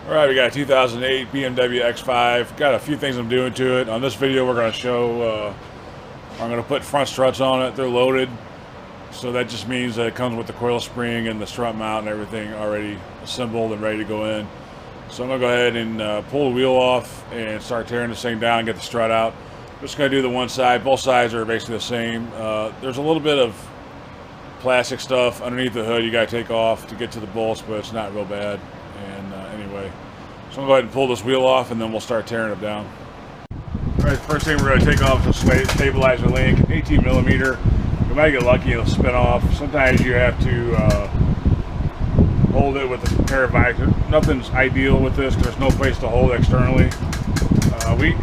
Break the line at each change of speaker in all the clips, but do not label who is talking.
Alright, we got a 2008 BMW X5. Got a few things I'm doing to it. On this video we're going to show, I'm going to put front struts on it. They're loaded. So that just means that it comes with the coil spring and the strut mount and everything already assembled and ready to go in. So I'm going to go ahead and pull the wheel off and start tearing this thing down and get the strut out. Just going to do the one side. Both sides are basically the same. There's a little bit of plastic stuff underneath the hood you got to take off to get to the bolts, but it's not real bad. And anyway, so I'm going to go ahead and pull this wheel off and then we'll start tearing it down. Alright, first thing we're going to take off is the stabilizer link, 18mm. You might get lucky, it'll spin off. Sometimes you have to hold it with a pair of vibes. Nothing's ideal with this because there's no place to hold it externally.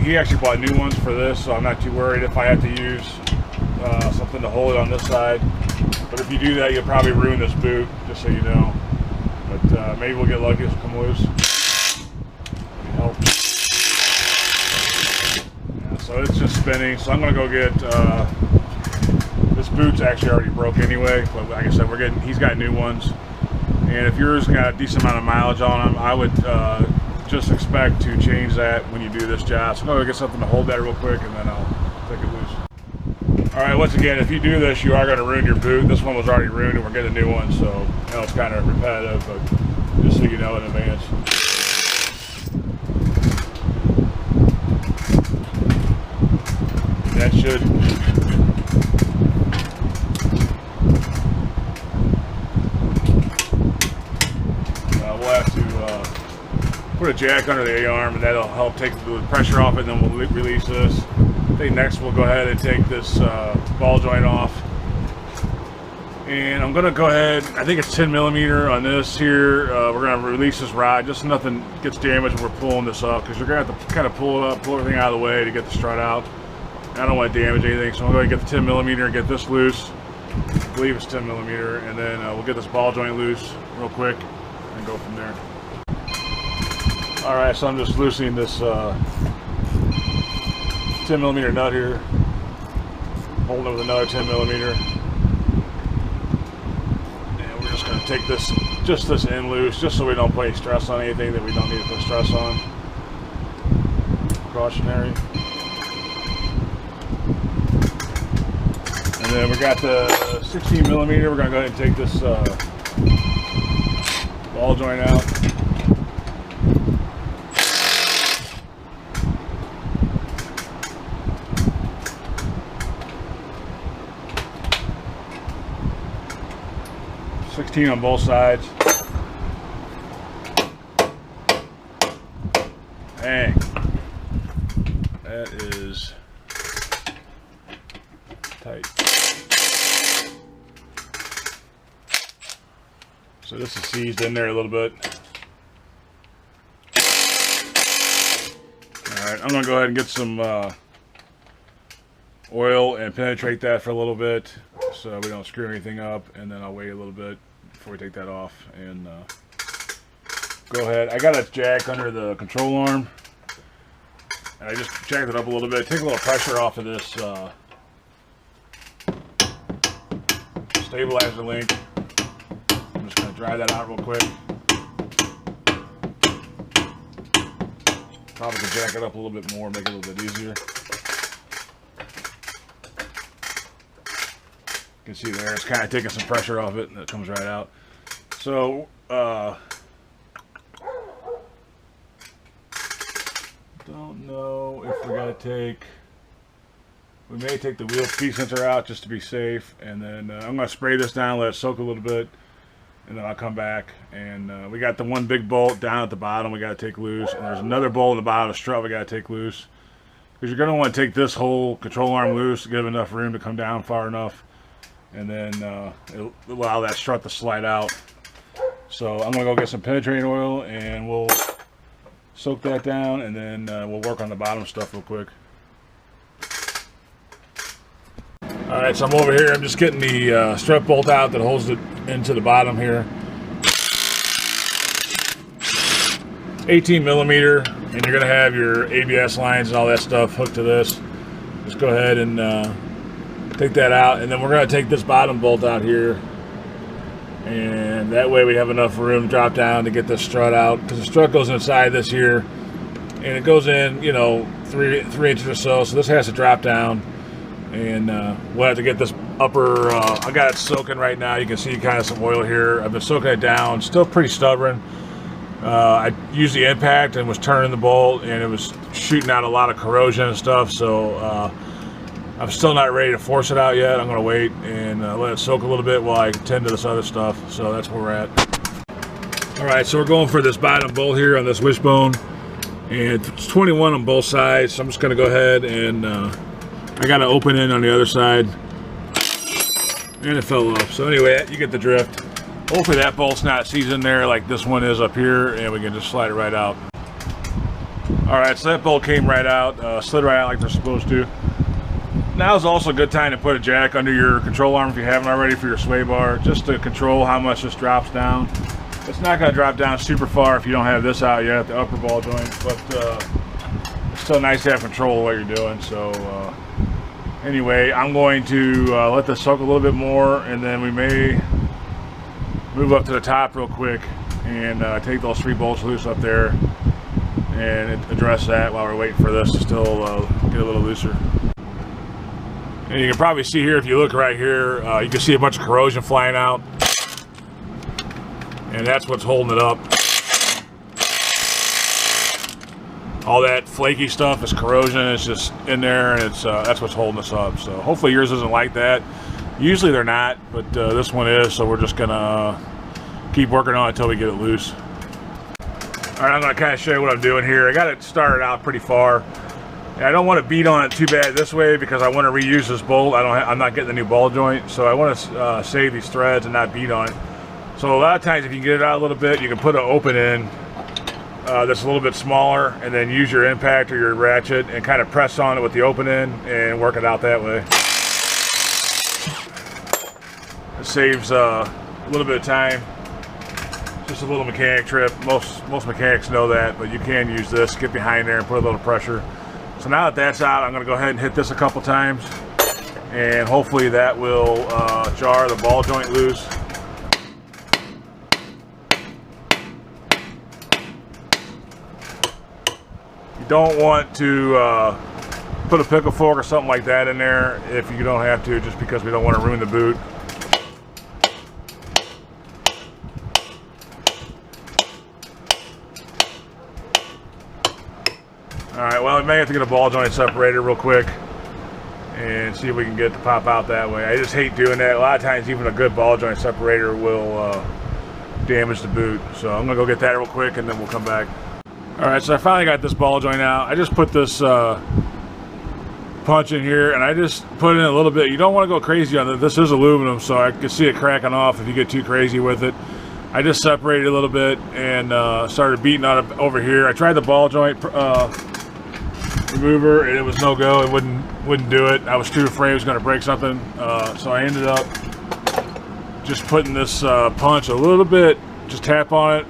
He actually bought new ones for this, so I'm not too worried if I have to use something to hold it on this side. But if you do that, you'll probably ruin this boot, just so you know. But maybe we'll get lucky, it'll come loose. Help. Yeah, so it's just spinning, so I'm going to go get... this boot's actually already broke anyway, but like I said, he's got new ones. And if yours got a decent amount of mileage on them, I would just expect to change that when you do this job. So I'm going to get something to hold that real quick and then I'll take it loose. Alright, once again, if you do this, you are going to ruin your boot. This one was already ruined and we're getting a new one, so I know it's kind of repetitive, but just so you know in advance. That should... we'll have to put a jack under the A-arm and that'll help take the pressure off it, and then we'll release this. I think next we'll go ahead and take this ball joint off. And I'm going to go ahead, I think it's 10mm on this here. We're going to release this rod, just so nothing gets damaged when we're pulling this up, because you're going to have to kind of pull it up, pull everything out of the way to get the strut out. I don't want to damage anything, so I'm going to get the 10mm and get this loose. I believe it's 10mm, and then we'll get this ball joint loose real quick and go from there. Alright, so I'm just loosening this 10mm nut here, holding it with another 10mm, and we're just going to take this end loose, just so we don't put any stress on anything that we don't need to put stress on. Cautionary. And then we got the 16mm. We're going to go ahead and take this ball joint out. .16 on both sides. Dang, that is tight. So this is seized in there a little bit. Alright, I'm going to go ahead and get some oil and penetrate that for a little bit so we don't screw anything up, and then I'll wait a little bit before we take that off and go ahead. I got a jack under the control arm and I just jacked it up a little bit. Take a little pressure off of this stabilizer link. I'm just going to dry that out real quick. Probably could jack it up a little bit more, make it a little bit easier. You can see there, it's kind of taking some pressure off it and it comes right out. So, don't know if we're going to take, we may take the wheel speed sensor out just to be safe, and then I'm going to spray this down, let it soak a little bit, and then I'll come back. And we got the one big bolt down at the bottom we got to take loose, and there's another bolt in the bottom of the strut we got to take loose, because you're going to want to take this whole control arm loose to give enough room to come down far enough, and then it'll allow that strut to slide out. So I'm going to go get some penetrating oil and we'll soak that down, and then we'll work on the bottom stuff real quick. Alright, so I'm over here. I'm just getting the strut bolt out that holds it into the bottom here. 18mm, and you're going to have your ABS lines and all that stuff hooked to this. Just go ahead and take that out, and then we're going to take this bottom bolt out here and that way we have enough room to drop down to get the strut out, because the strut goes inside this here, and it goes in, you know, three inches or so. So this has to drop down, and we'll have to get this upper. I got it soaking right now. You can see kind of some oil here. I've been soaking it down. Still pretty stubborn. I used the impact and was turning the bolt, and it was shooting out a lot of corrosion and stuff. So I'm still not ready to force it out yet. I'm going to wait and let it soak a little bit while I tend to this other stuff. So that's where we're at. All right, so we're going for this bottom bolt here on this wishbone, and it's 21 on both sides. So I'm just going to go ahead and I got an open end on the other side, and it fell off. So anyway, you get the drift. Hopefully that bolt's not seized in there like this one is up here, and we can just slide it right out. All right, so that bolt came right out, slid right out like they're supposed to. Now is also a good time to put a jack under your control arm if you haven't already for your sway bar, just to control how much this drops down. It's not going to drop down super far if you don't have this out yet, the upper ball joint, but it's still nice to have control of what you're doing. So anyway, I'm going to let this soak a little bit more, and then we may move up to the top real quick and take those 3 bolts loose up there and address that while we're waiting for this to still get a little looser. And you can probably see here, if you look right here, you can see a bunch of corrosion flying out, and that's what's holding it up. All that flaky stuff is corrosion. It's just in there, and it's that's what's holding us up. So hopefully yours isn't like that. Usually they're not, but this one is, so we're just gonna keep working on it until we get it loose. All right, I'm gonna kind of show you what I'm doing here. I got it started out pretty far. And I don't want to beat on it too bad this way because I want to reuse this bolt. I'm not getting the new ball joint, so I want to save these threads and not beat on it. So a lot of times if you can get it out a little bit, you can put an open in that's a little bit smaller, and then use your impact or your ratchet and kind of press on it with the open end and work it out that way. It saves a little bit of time. Just a little mechanic trip. Most mechanics know that, but you can use this, get behind there and put a little pressure. So now that that's out, I'm going to go ahead and hit this a couple times, and hopefully that will jar the ball joint loose. You don't want to put a pickle fork or something like that in there if you don't have to, just because we don't want to ruin the boot. Alright, well, we may have to get a ball joint separator real quick and see if we can get it to pop out that way. I just hate doing that. A lot of times even a good ball joint separator will damage the boot. So I'm going to go get that real quick and then we'll come back. Alright, so I finally got this ball joint out. I just put this punch in here, and I just put in a little bit. You don't want to go crazy on it. This is aluminum, so I can see it cracking off if you get too crazy with it. I just separated a little bit and started beating on it over here. I tried the ball joint remover, and it was no go. It wouldn't do it. I was too afraid it was going to break something, so I ended up just putting this punch a little bit, just tap on it,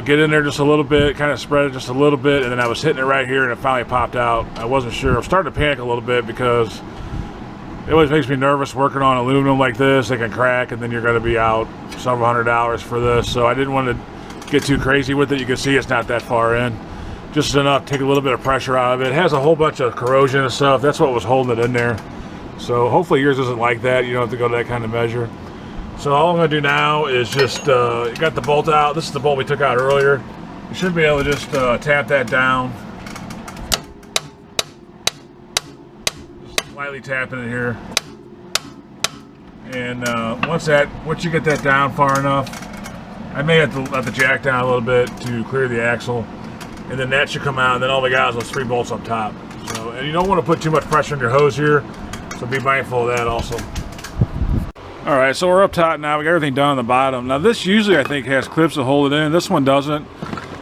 get in there just a little bit, kind of spread it just a little bit, and then I was hitting it right here, and it finally popped out. I wasn't sure. I'm starting to panic a little bit because it always makes me nervous working on aluminum like this. It can crack, and then you're going to be out several $100s for this, so I didn't want to get too crazy with it. You can see it's not that far in. Just enough to take a little bit of pressure out of it. It has a whole bunch of corrosion and stuff. That's what was holding it in there. So hopefully yours isn't like that. You don't have to go to that kind of measure. So all I'm going to do now is just, you got the bolt out. This is the bolt we took out earlier. You should be able to just tap that down. Just lightly tapping it here. And once you get that down far enough, I may have to let the jack down a little bit to clear the axle. And then that should come out, and then all we got is those 3 bolts up top. So, and you don't want to put too much pressure on your hose here, so be mindful of that also. All right, so we're up top now. We got everything done on the bottom. Now this usually I think has clips to hold it in. This one doesn't.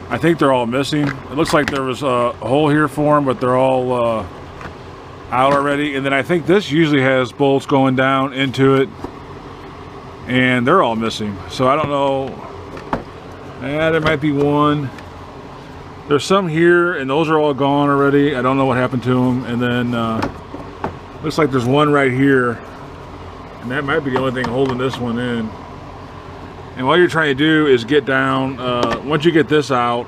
I think they're all missing. It looks like there was a hole here for them, but they're all out already. And then I think this usually has bolts going down into it, and they're all missing. So I don't know. Yeah, there might be one. There's some here, and those are all gone already. I don't know what happened to them. And then looks like there's one right here, and that might be the only thing holding this one in. And what you're trying to do is get down, once you get this out,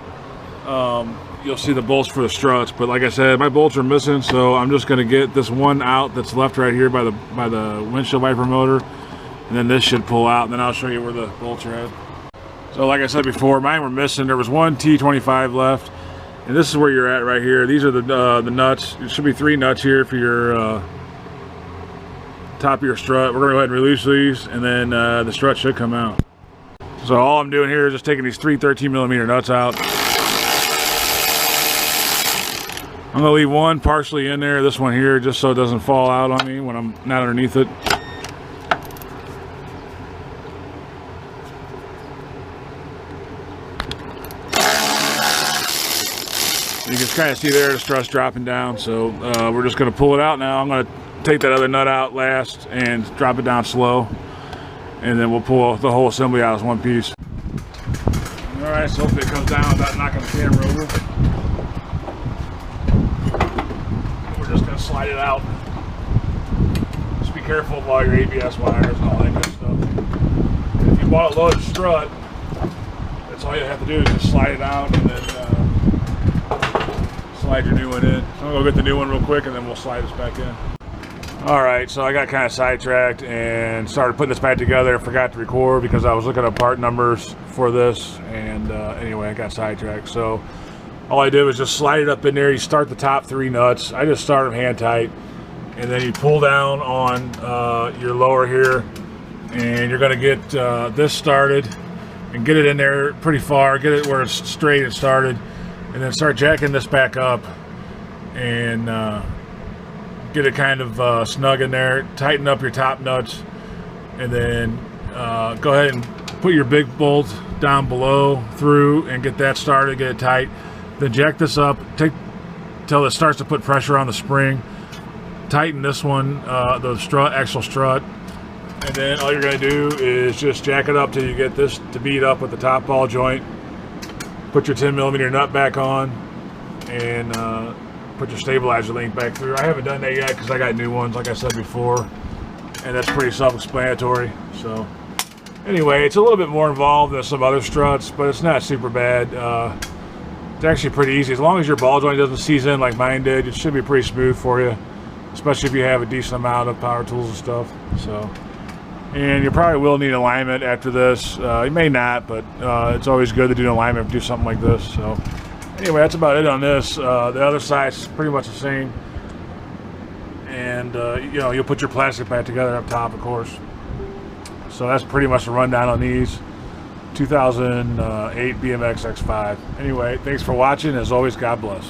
you'll see the bolts for the struts. But like I said, my bolts are missing, so I'm just going to get this one out that's left right here by the windshield wiper motor, and then this should pull out, and then I'll show you where the bolts are at. So like I said before, mine were missing. There was one T25 left, and this is where you're at right here. These are the nuts. There should be 3 nuts here for your top of your strut. We're going to go ahead and release these, and then the strut should come out. So all I'm doing here is just taking these 3 13mm nuts out. I'm going to leave one partially in there, this one here, just so it doesn't fall out on me when I'm not underneath it. You can kind of see there the strut's dropping down, so we're just going to pull it out now. I'm going to take that other nut out last and drop it down slow, and then we'll pull the whole assembly out as one piece. Alright, so hopefully it comes down without knocking the camera over. We're just going to slide it out. Just be careful of all your ABS wires and all that good stuff. And if you bought a loaded strut, that's all you have to do is just slide it out and then slide your new one in. So I'm going to go get the new one real quick and then we'll slide this back in. Alright, so I got kind of sidetracked and started putting this back together. I forgot to record because I was looking at part numbers for this, and anyway, I got sidetracked. So all I did was just slide it up in there. You start the top 3 nuts. I just start them hand tight, and then you pull down on your lower here, and you're going to get this started and get it in there pretty far, get it where it's straight and started, and then start jacking this back up and get it kind of snug in there. Tighten up your top nuts, and then go ahead and put your big bolt down below through and get that started, get it tight. Then jack this up, take till it starts to put pressure on the spring. Tighten this one, the strut, actual strut, and then all you're going to do is just jack it up till you get this to beat up with the top ball joint. Put your 10mm nut back on, and put your stabilizer link back through. I haven't done that yet because I got new ones, like I said before, and that's pretty self-explanatory. So anyway, it's a little bit more involved than some other struts, but it's not super bad. It's actually pretty easy. As long as your ball joint doesn't seize in like mine did, it should be pretty smooth for you, especially if you have a decent amount of power tools and stuff. So, and you probably will need alignment after this. You may not, but it's always good to do an alignment if you do something like this. So anyway, that's about it on this. The other side's pretty much the same, and you know, you'll put your plastic back together up top, of course. So that's pretty much the rundown on these 2008 BMW X5. Anyway, thanks for watching. As always, God bless.